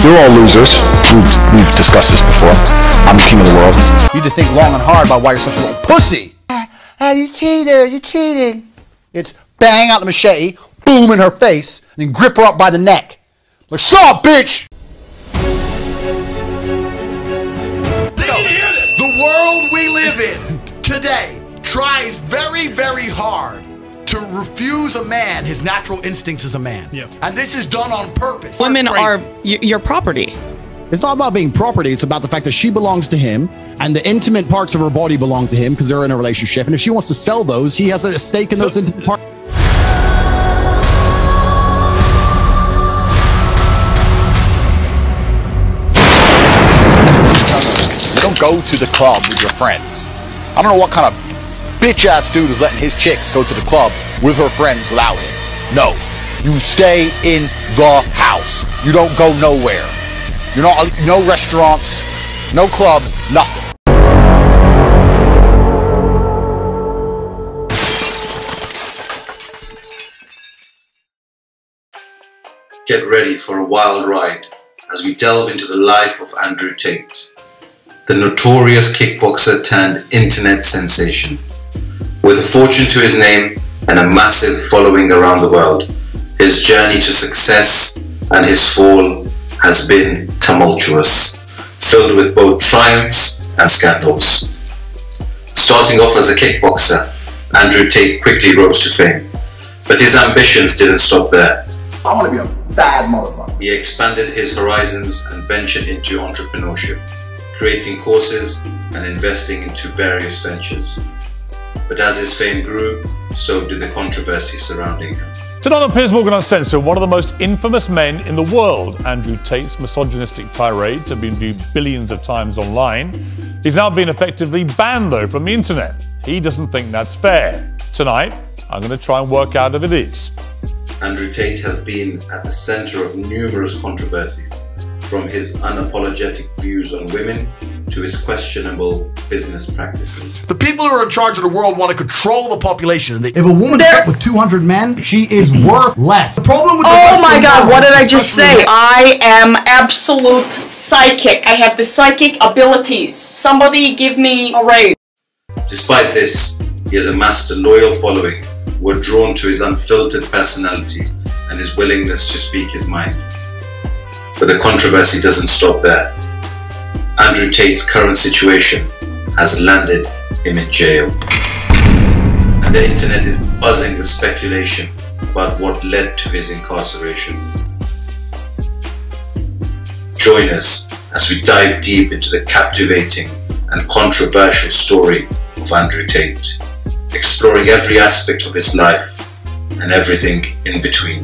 They're all losers. We've discussed this before. I'm the king of the world. You need to think long and hard about why you're such a little pussy. You cheated, you're cheating. It's bang out the machete, boom in her face, and then grip her up by the neck. Like, shut up, bitch! The world we live in today tries very, very hard to refuse a man his natural instincts as a man. Yep. And this is done on purpose. Women are your property. It's not about being property. It's about the fact that she belongs to him and the intimate parts of her body belong to him because they're in a relationship. And if she wants to sell those, he has a stake in those intimate parts. You don't go to the club with your friends. I don't know what kind of bitch-ass dude is letting his chicks go to the club with her friends without him. No. You stay in the house. You don't go nowhere. You're not, no restaurants, no clubs, nothing. Get ready for a wild ride as we delve into the life of Andrew Tate, the notorious kickboxer turned internet sensation. With a fortune to his name and a massive following around the world, his journey to success and his fall has been tumultuous, filled with both triumphs and scandals. Starting off as a kickboxer, Andrew Tate quickly rose to fame, but his ambitions didn't stop there. I want to be a bad motherfucker. He expanded his horizons and ventured into entrepreneurship, creating courses and investing into various ventures. But as his fame grew, so did the controversy surrounding him. Tonight on Piers Morgan Uncensored, one of the most infamous men in the world, Andrew Tate's misogynistic tirades have been viewed billions of times online. He's now been effectively banned, though, from the internet. He doesn't think that's fair. Tonight, I'm going to try and work out if it is. Andrew Tate has been at the centre of numerous controversies, from his unapologetic views on women to his questionable business practices. The people who are in charge of the world want to control the population. If a woman slept with 200 men, she is worth less. The problem with oh my God, what did I just say? I am absolute psychic. I have the psychic abilities. Somebody give me a raise. Despite this, he has amassed a loyal following who are drawn to his unfiltered personality and his willingness to speak his mind. But the controversy doesn't stop there. Andrew Tate's current situation has landed him in jail. And the internet is buzzing with speculation about what led to his incarceration. Join us as we dive deep into the captivating and controversial story of Andrew Tate, exploring every aspect of his life and everything in between.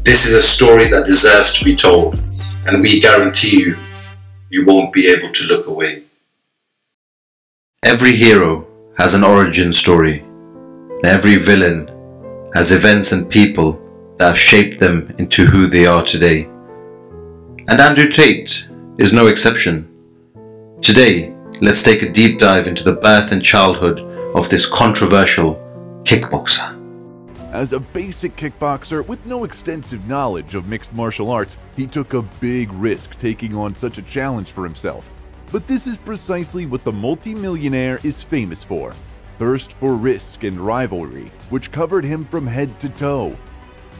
This is a story that deserves to be told, and we guarantee you won't be able to look away. Every hero has an origin story, and every villain has events and people that have shaped them into who they are today. And Andrew Tate is no exception. Today, let's take a deep dive into the birth and childhood of this controversial kickboxer. As a basic kickboxer with no extensive knowledge of mixed martial arts, he took a big risk taking on such a challenge for himself. But this is precisely what the multi-millionaire is famous for. Thirst for risk and rivalry, which covered him from head to toe.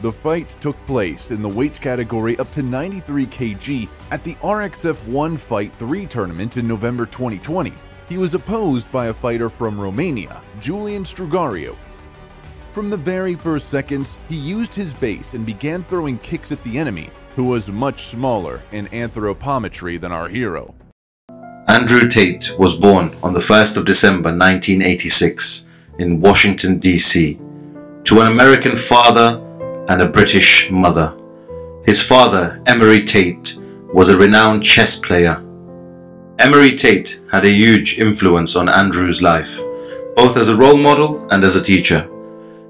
The fight took place in the weight category up to 93 kg at the RXF1 Fight 3 tournament in November 2020. He was opposed by a fighter from Romania, Julian Strugario. From the very first seconds, he used his base and began throwing kicks at the enemy, who was much smaller in anthropometry than our hero. Andrew Tate was born on the 1st of December 1986 in Washington, D.C. to an American father and a British mother. His father, Andrew Tate, was a renowned chess player. Andrew Tate had a huge influence on Andrew's life, both as a role model and as a teacher.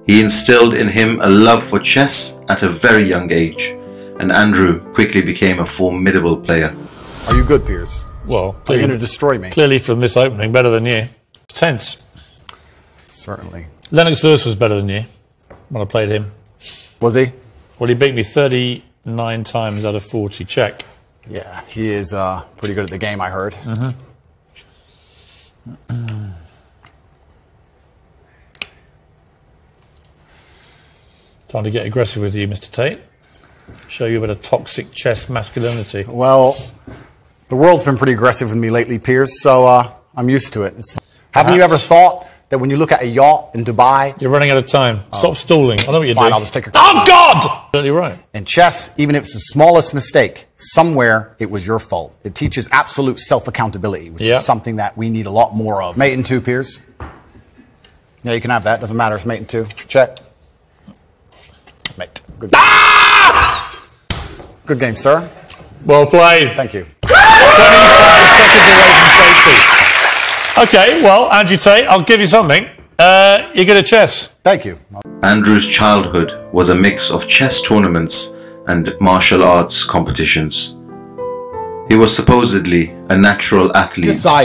He instilled in him a love for chess at a very young age, and Andrew quickly became a formidable player. Are you good, Piers? Well, you're going to destroy me. Clearly from this opening, better than you. It's tense. Certainly. Lennox Lewis was better than you when I played him. Was he? Well, he beat me 39 times out of 40. Check. Yeah, he is pretty good at the game, I heard. Time to get aggressive with you, Mr. Tate. Show you a bit of toxic chess masculinity. Well, the world's been pretty aggressive with me lately, Piers, so I'm used to it. Haven't you ever thought that when you look at a yacht in Dubai... You're running out of time. Stop stalling. I know what you're fine, doing. I'll just take your... Oh, God! Totally right. In chess, even if it's the smallest mistake, somewhere it was your fault. It teaches absolute self-accountability, which is something that we need a lot more of. Mate in 2, Piers. Yeah, you can have that. Doesn't matter. It's mate in 2. Check. Mate. Good game. Good game, sir. Well played. Thank you. 25 seconds away from safety. Okay, well, Andrew Tate, I'll give you something. You're good at chess. Thank you. Andrew's childhood was a mix of chess tournaments and martial arts competitions. He was supposedly a natural athlete. I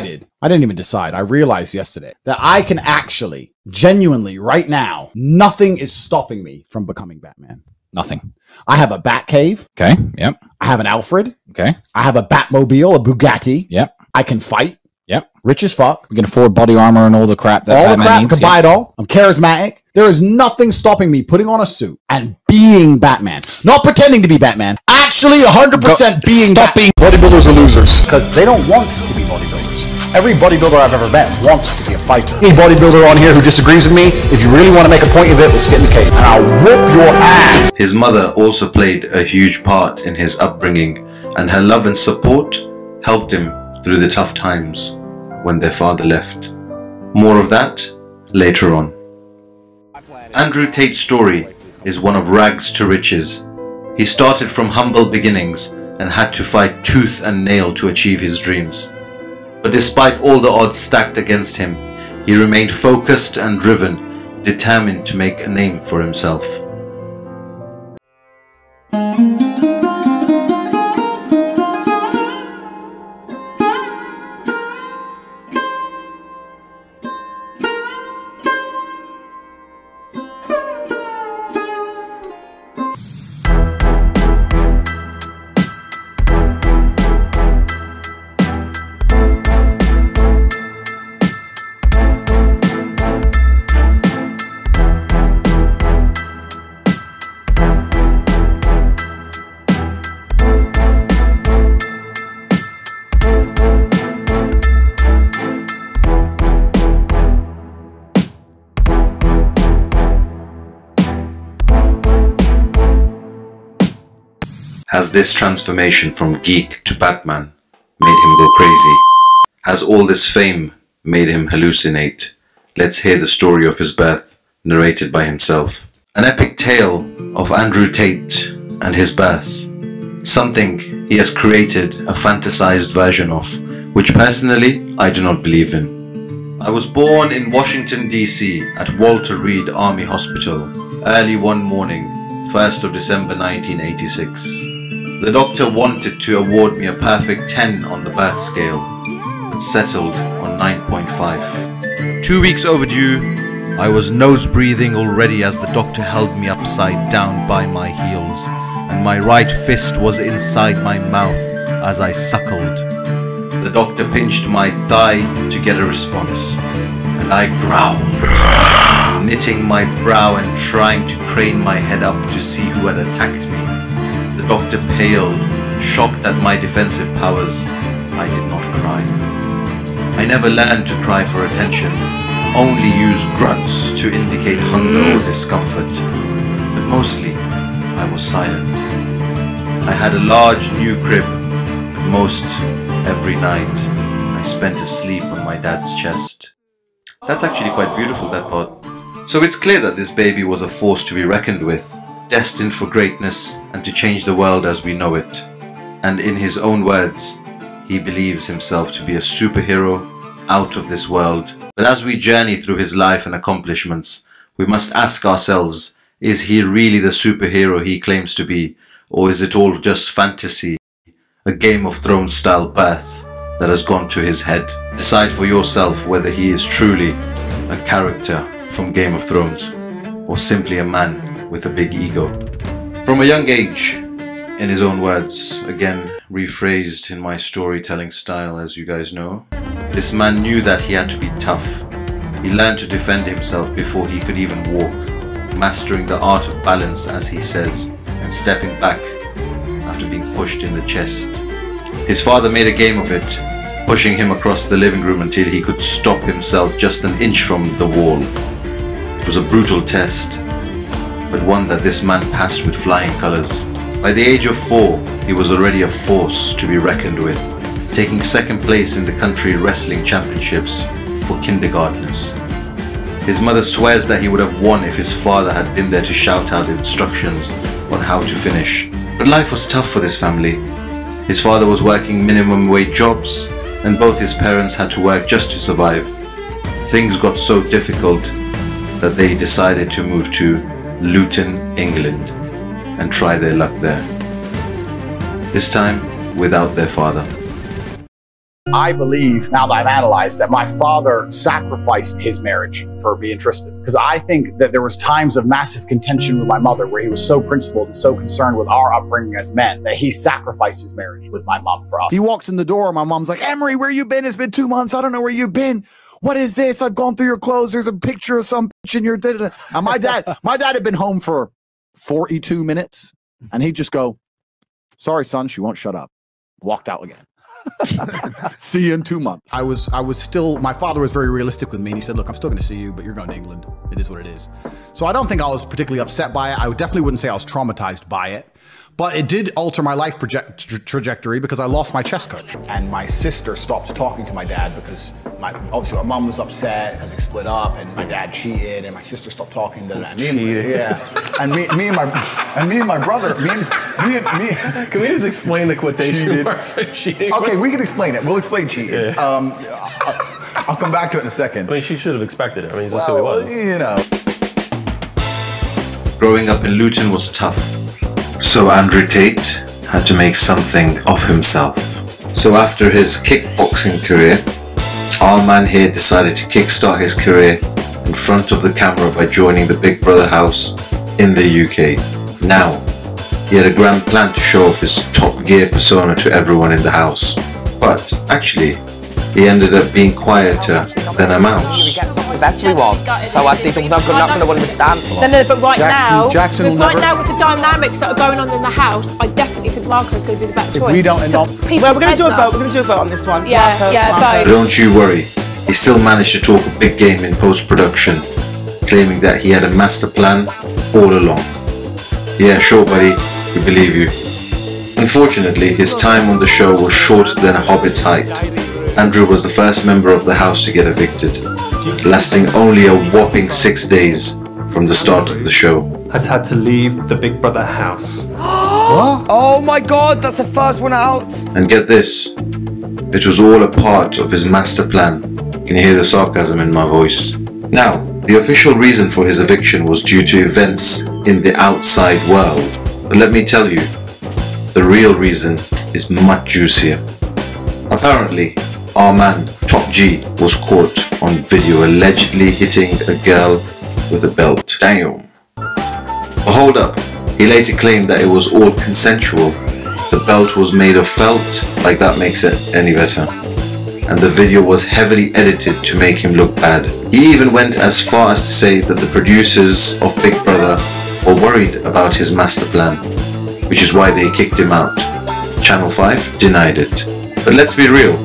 didn't even decide. I realized yesterday that I can actually, genuinely, right now, nothing is stopping me from becoming Batman. Nothing. I have a Batcave. Okay. Yep. I have an Alfred. Okay. I have a Batmobile, a Bugatti. Yep. I can fight. Yep. Rich as fuck. We can afford body armor and all the crap that Batman needs. I can buy it all. I'm charismatic. There is nothing stopping me putting on a suit and being Batman. Not pretending to be Batman. Actually 100% being Batman. Bodybuilders are losers because they don't want to be bodybuilders. Every bodybuilder I've ever met wants to be a fighter. Any bodybuilder on here who disagrees with me, if you really want to make a point of it, let's get in the cage. And I'll whoop your ass. His mother also played a huge part in his upbringing, and her love and support helped him through the tough times when their father left. More of that later on. Andrew Tate's story is one of rags to riches. He started from humble beginnings and had to fight tooth and nail to achieve his dreams. But despite all the odds stacked against him, he remained focused and driven, determined to make a name for himself. Has this transformation from geek to Batman made him go crazy? Has all this fame made him hallucinate? Let's hear the story of his birth, narrated by himself. An epic tale of Andrew Tate and his birth. Something he has created a fantasized version of, which personally I do not believe in. I was born in Washington, D.C. at Walter Reed Army Hospital early one morning, 1st of December 1986. The doctor wanted to award me a perfect 10 on the birth scale, but settled on 9.5. 2 weeks overdue, I was nose breathing already as the doctor held me upside down by my heels, and my right fist was inside my mouth as I suckled. The doctor pinched my thigh to get a response, and I growled, knitting my brow and trying to crane my head up to see who had attacked me. The doctor paled, shocked at my defensive powers. I did not cry. I never learned to cry for attention, only used grunts to indicate hunger or discomfort. But mostly, I was silent. I had a large new crib, but most every night I spent asleep on my dad's chest. That's actually quite beautiful, that part. So it's clear that this baby was a force to be reckoned with, destined for greatness and to change the world as we know it. And in his own words, he believes himself to be a superhero out of this world. But as we journey through his life and accomplishments, we must ask ourselves, is he really the superhero he claims to be, or is it all just fantasy, a Game of Thrones style birth that has gone to his head? Decide for yourself whether he is truly a character from Game of Thrones, or simply a man with a big ego. From a young age, In his own words, again rephrased in my storytelling style, as you guys know, this man knew that he had to be tough. He learned to defend himself before he could even walk, mastering the art of balance, as he says, and stepping back after being pushed in the chest. His father made a game of it, pushing him across the living room until he could stop himself just an inch from the wall. It was a brutal test, but one that this man passed with flying colours. By the age of 4, he was already a force to be reckoned with, taking second place in the country wrestling championships for kindergartners. His mother swears that he would have won if his father had been there to shout out instructions on how to finish. But life was tough for this family. His father was working minimum wage jobs, and both his parents had to work just to survive. Things got so difficult that they decided to move to Luton, England, and try their luck there. This time without their father. I believe, now that I've analyzed, that my father sacrificed his marriage for me and Tristan. Because I think that there was times of massive contention with my mother where he was so principled and so concerned with our upbringing as men that he sacrificed his marriage with my mom for us. He walks in the door, my mom's like, Emery, where you been? It's been 2 months. I don't know where you've been. What is this? I've gone through your clothes. There's a picture of some bitch in your da-da-da. And my dad had been home for 42 minutes, and he'd just go, sorry, son, she won't shut up. Walked out again. See you in 2 months. I was still, my father was very realistic with me, and he said, look, I'm still going to see you, but you're going to England. It is what it is. So I don't think I was particularly upset by it. I definitely wouldn't say I was traumatized by it. But it did alter my life trajectory because I lost my chess coach. And my sister stopped talking to my dad because obviously my mom was upset as they split up, and my dad cheated, and my sister stopped talking to them. Yeah. And me and my brother, Can we just explain the quotation marks for cheating? Okay, we can explain it. We'll explain cheating. Yeah. I'll come back to it in a second. I mean, she should have expected it. I mean, that's who he was. You know. Growing up in Luton was tough. So Andrew Tate had to make something of himself. So after his kickboxing career, our man here decided to kickstart his career in front of the camera by joining the Big Brother house in the UK. Now, he had a grand plan to show off his Top Gear persona to everyone in the house. But actually, he ended up being quieter than a mouse. With everyone, so I think I'm not going to understand. No, but right now with the dynamics that are going on in the house, I definitely think Marco's going to be the better choice. If we don't end up, well, we're going to do a vote. We're going to do a vote on this one. Yeah, Marco. Don't you worry. He still managed to talk a big game in post-production, claiming that he had a master plan all along. Yeah, sure, buddy. We believe you. Unfortunately, his time on the show was shorter than a hobbit's height. Andrew was the first member of the house to get evicted, lasting only a whopping 6 days from the start of the show. Has had to leave the Big Brother house. What? Oh my God, that's the first one out. And get this, it was all a part of his master plan. Can you hear the sarcasm in my voice? Now, the official reason for his eviction was due to events in the outside world. But let me tell you, the real reason is much juicier. Apparently, our man, Top G, was caught on video allegedly hitting a girl with a belt. Damn. But hold up, he later claimed that it was all consensual. The belt was made of felt, like that makes it any better. And the video was heavily edited to make him look bad. He even went as far as to say that the producers of Big Brother were worried about his master plan, which is why they kicked him out. Channel 5 denied it. But let's be real,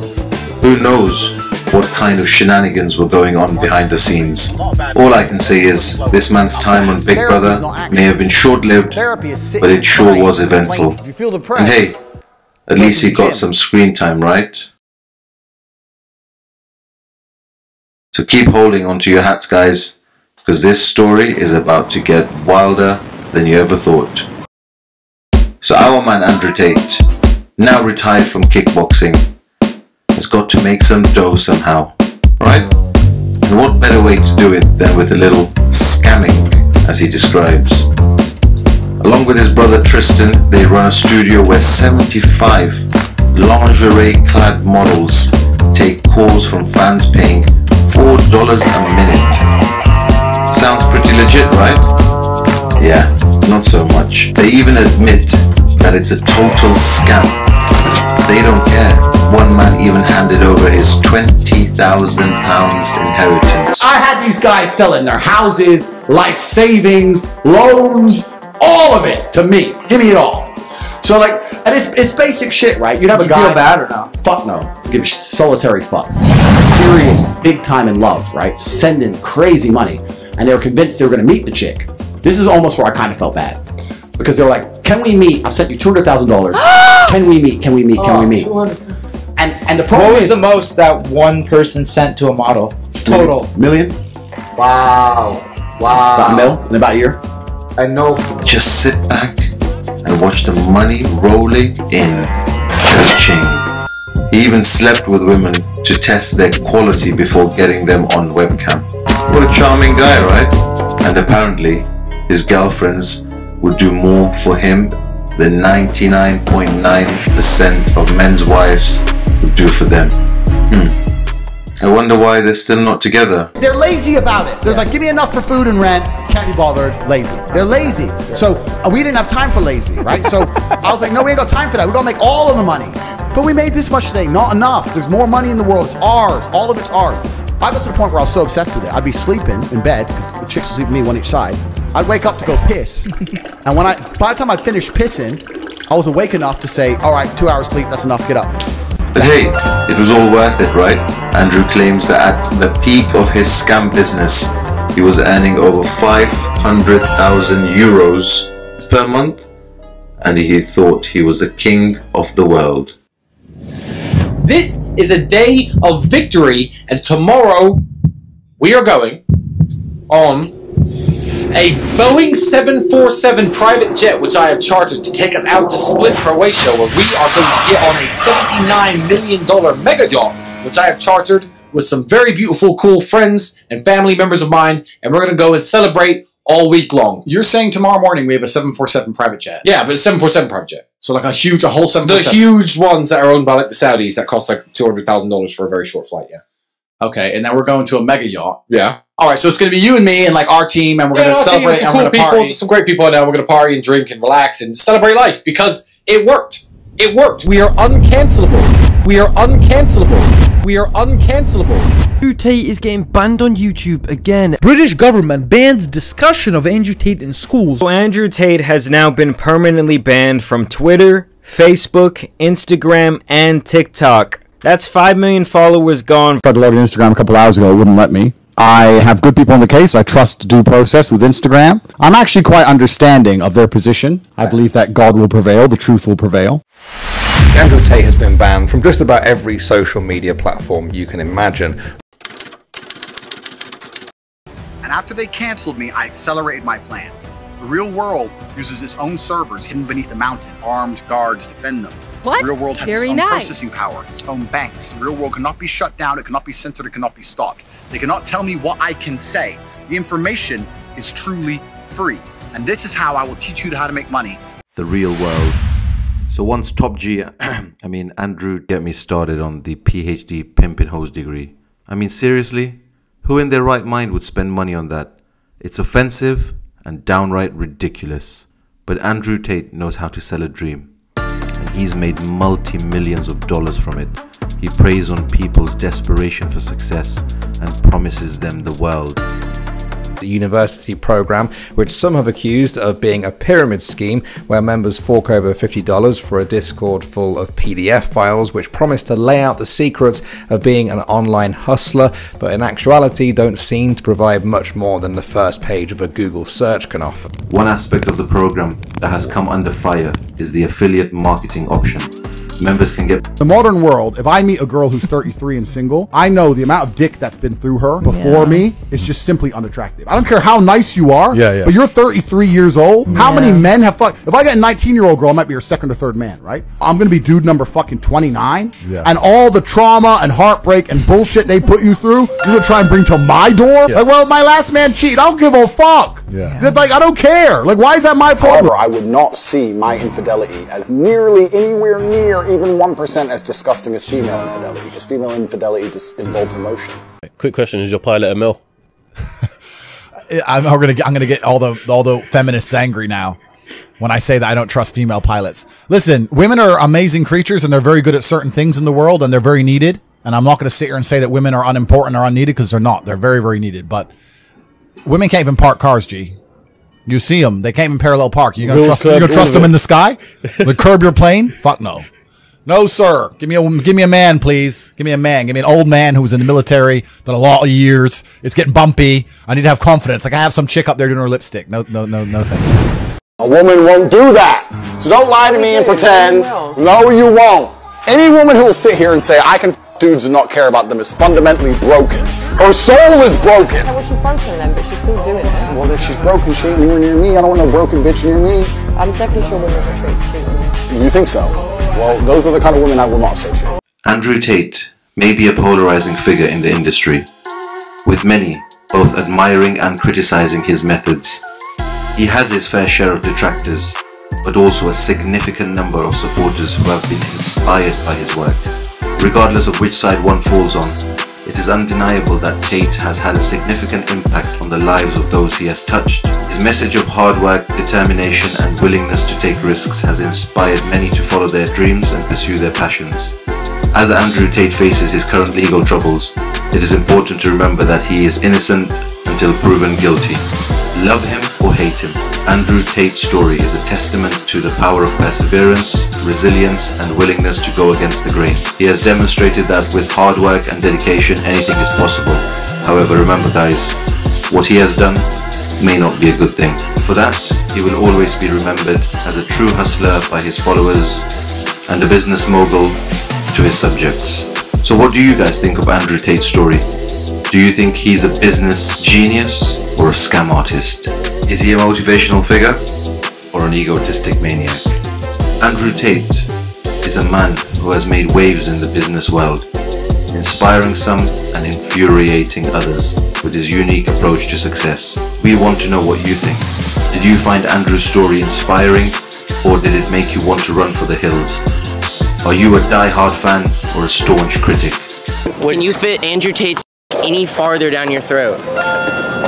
who knows what kind of shenanigans were going on behind the scenes. All I can say is, this man's time on Big Brother may have been short-lived, but it sure was eventful. And hey, at least he got some screen time, right? So keep holding onto your hats, guys, because this story is about to get wilder than you ever thought. So our man Andrew Tate, now retired from kickboxing, has got to make some dough somehow, right? And what better way to do it than with a little scamming, as he describes. Along with his brother Tristan, they run a studio where 75 lingerie-clad models take calls from fans paying $4 a minute. Sounds pretty legit, right? Yeah, not so much. They even admit that it's a total scam. They don't care. One man even handed over his £20,000 inheritance. I had these guys selling their houses, life savings, loans, all of it to me. Give me it all. So like, and it's basic shit, right? You'd have a guy. Feel bad or no? Fuck no. Give a solitary fuck. Serious, big time in love, right? Sending crazy money, and they were convinced they were going to meet the chick. This is almost where I kind of felt bad, because they were like, "Can we meet? I've sent you $200,000. Can we meet? Can we meet? Can we meet?" And the problem What was the most that one person sent to a model? Total. $1 million. Wow. Wow. About $1 million in about a year. I know. Just sit back and watch the money rolling in. Cha-ching. He even slept with women to test their quality before getting them on webcam. What a charming guy, right? And apparently, his girlfriends would do more for him than 99.9% of men's wives would do for them. I wonder why they're still not together. They're lazy about it. There's like, give me enough for food and rent. Can't be bothered. Lazy. They're lazy. So we didn't have time for lazy, right? So I was like, no, we ain't got time for that. We gotta make all of the money. But we made this much today. Not enough. There's more money in the world. It's ours. All of it's ours. I got to the point where I was so obsessed with it. I'd be sleeping in bed because the chicks would sleep with me one each side. I'd wake up to go piss. And by the time I finished pissing, I was awake enough to say, all right, 2 hours sleep. That's enough. Get up. But hey, it was all worth it, right? Andrew claims that at the peak of his scam business, he was earning over 500,000 euros per month, and he thought he was the king of the world. This is a day of victory, and tomorrow we are going on a Boeing 747 private jet, which I have chartered to take us out to Split, Croatia, where we are going to get on a $79 million mega yacht, which I have chartered with some very beautiful, cool friends and family members of mine, and we're going to go and celebrate all week long. You're saying tomorrow morning we have a 747 private jet? Yeah, but it's a 747 private jet. So like a whole 747? The huge ones that are owned by like the Saudis that cost like $200,000 for a very short flight, yeah. Okay, and then we're going to a mega yacht. Yeah. All right, so it's going to be you and me and like our team, and we're going to celebrate and we're going to party. Some great people I know. We're going to party and drink and relax and celebrate life because it worked. It worked. We are uncancelable. We are uncancelable. We are uncancelable. Andrew Tate is getting banned on YouTube again. British government bans discussion of Andrew Tate in schools. So Andrew Tate has now been permanently banned from Twitter, Facebook, Instagram, and TikTok. That's 5 million followers gone. Tried to load Instagram a couple hours ago. It wouldn't let me. I have good people in the case. I trust due process with Instagram. I'm actually quite understanding of their position. I believe that God will prevail. The truth will prevail. Andrew Tate has been banned from just about every social media platform you can imagine. And after they canceled me, I accelerated my plans. The real world uses its own servers hidden beneath the mountain. Armed guards defend them. What? The real world has Very its own nice. processing power, its own banks. The real world cannot be shut down, it cannot be censored, it cannot be stopped. They cannot tell me what I can say. The information is truly free. And this is how I will teach you how to make money. The real world. So once Top G, Andrew, get me started on the PhD pimpin' hose degree. I mean, seriously? Who in their right mind would spend money on that? It's offensive and downright ridiculous. But Andrew Tate knows how to sell a dream. And he's made multi-millions of dollars from it. He preys on people's desperation for success and promises them the world. The university program, which some have accused of being a pyramid scheme where members fork over $50 for a Discord full of PDF files which promise to lay out the secrets of being an online hustler, but in actuality don't seem to provide much more than the first page of a Google search can offer. One aspect of the program that has come under fire is the affiliate marketing option. Members can get... The modern world, if I meet a girl who's 33 and single, I know the amount of dick that's been through her before me is just simply unattractive. I don't care how nice you are, but you're 33 years old. How many men have fucked? If I get a 19-year-old girl, I might be her second or third man, right? I'm gonna be dude number fucking 29, and all the trauma and heartbreak and bullshit they put you through, you're gonna try and bring to my door? Like, well, my last man cheated. I don't give a fuck. Like, I don't care. Like, why is that my problem? However, I would not see my infidelity as nearly anywhere near even 1% as disgusting as female infidelity, because female infidelity just involves emotion. Quick question: is your pilot a mill? I'm gonna get all the feminists angry now. when I say that I don't trust female pilots. Listen, women are amazing creatures and they're very good at certain things in the world and they're very needed. And I'm not going to sit here and say that women are unimportant or unneeded because they're not. They're very, very needed. But women can't even park cars, G. You see them. They can't even parallel park. You're going to trust them in the sky? With curb your plane? Fuck no. No, sir. Give me a man, please. Give me a man. Give me an old man who's in the military, done a lot of years. It's getting bumpy. I need to have confidence. Like I have some chick up there doing her lipstick. No, thank you. A woman won't do that. So don't lie to me and pretend. No, you won't. Any woman who will sit here and say, I can f dudes and not care about them is fundamentally broken. Her soul is broken. Yeah, well, she's broken then, but she's still doing it. Well, if she's broken, she ain't anywhere near me. I don't want no broken bitch near me. I'm definitely sure women will treat me. You think so? Well, those are the kind of women I will not associate. Andrew Tate may be a polarizing figure in the industry, with many both admiring and criticizing his methods. He has his fair share of detractors, but also a significant number of supporters who have been inspired by his work. Regardless of which side one falls on, it is undeniable that Tate has had a significant impact on the lives of those he has touched. His message of hard work, determination and willingness to take risks has inspired many to follow their dreams and pursue their passions. As Andrew Tate faces his current legal troubles, it is important to remember that he is innocent until proven guilty. Love him or hate him, Andrew Tate's story is a testament to the power of perseverance, resilience and willingness to go against the grain. He has demonstrated that with hard work and dedication anything is possible. However, remember guys, what he has done may not be a good thing. For that, he will always be remembered as a true hustler by his followers and a business mogul to his subjects. So what do you guys think of Andrew Tate's story? Do you think he's a business genius or a scam artist? Is he a motivational figure or an egotistic maniac? Andrew Tate is a man who has made waves in the business world, inspiring some and infuriating others with his unique approach to success. We want to know what you think. Did you find Andrew's story inspiring or did it make you want to run for the hills? Are you a die-hard fan or a staunch critic? Can you fit Andrew Tate's any farther down your throat?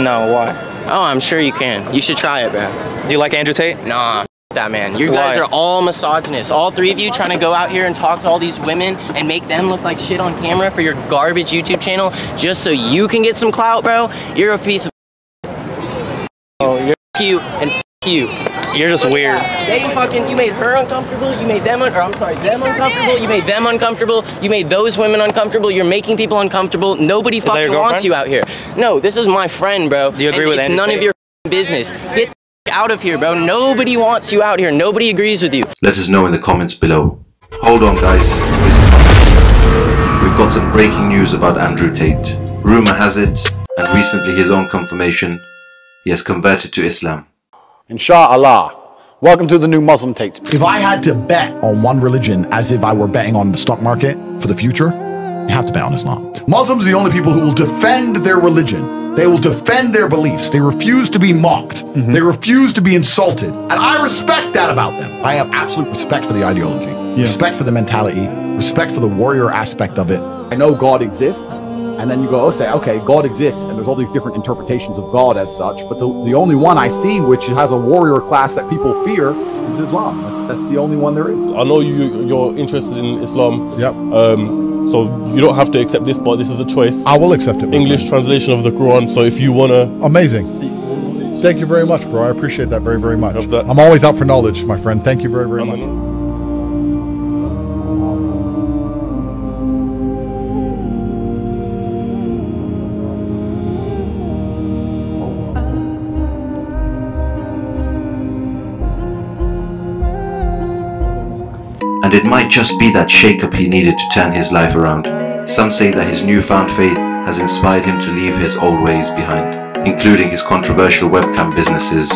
No, why? Oh, I'm sure you can. You should try it, bro. Do you like Andrew Tate? Nah, that man. You guys are all misogynists. All three of you trying to go out here and talk to all these women and make them look like shit on camera for your garbage YouTube channel just so you can get some clout, bro. You're a piece of Oh, you're cute and you. You're just weird. You made her uncomfortable, you made them uncomfortable, you made them uncomfortable, you made those women uncomfortable, you're making people uncomfortable. Nobody fucking wants you out here. No, this is my friend, bro. Do you agree with Andrew Tate? It's none of your business. Get out of here, bro. Nobody wants you out here. Nobody agrees with you. Let us know in the comments below. Hold on guys. We've got some breaking news about Andrew Tate. Rumor has it, and recently his own confirmation, he has converted to Islam. Inshallah. Welcome to the new Muslim Tates. If I had to bet on one religion as if I were betting on the stock market for the future, you have to bet on Islam. Muslims are the only people who will defend their religion. They will defend their beliefs. They refuse to be mocked. They refuse to be insulted. And I respect that about them. I have absolute respect for the ideology, respect for the mentality, respect for the warrior aspect of it. I know God exists, and then you go, oh, say, okay, God exists, and there's all these different interpretations of God as such, but the only one I see which has a warrior class that people fear is Islam. That's the only one there is. I know you're interested in Islam. Yep. So you don't have to accept this, but this is a choice. I will accept it. English translation of the Quran. So if you wanna, amazing. Thank you very much, bro. I appreciate that very, very much. I'm always out for knowledge, my friend. Thank you very, very much. And it might just be that shake-up he needed to turn his life around. Some say that his newfound faith has inspired him to leave his old ways behind, including his controversial webcam businesses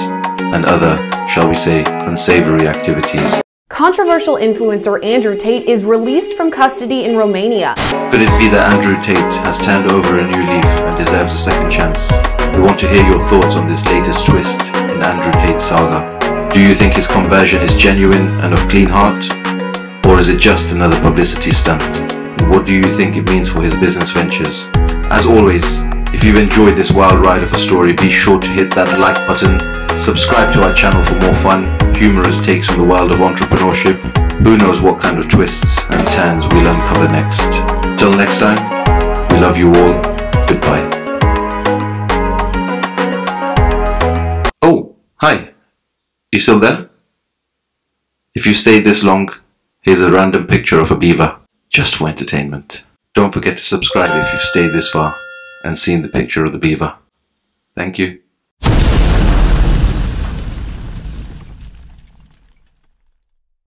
and other, shall we say, unsavory activities. Controversial influencer Andrew Tate is released from custody in Romania. Could it be that Andrew Tate has turned over a new leaf and deserves a second chance? We want to hear your thoughts on this latest twist in Andrew Tate's saga. Do you think his conversion is genuine and of clean heart? Or is it just another publicity stunt? And what do you think it means for his business ventures? As always, If you've enjoyed this wild ride of a story, be sure to hit that like button, subscribe to our channel for more fun, humorous takes on the world of entrepreneurship. Who knows what kind of twists and turns we'll uncover next. Till next time, we love you all. Goodbye. Oh, hi. You still there? If you stayed this long, here's a random picture of a beaver, just for entertainment. Don't forget to subscribe if you've stayed this far and seen the picture of the beaver. Thank you.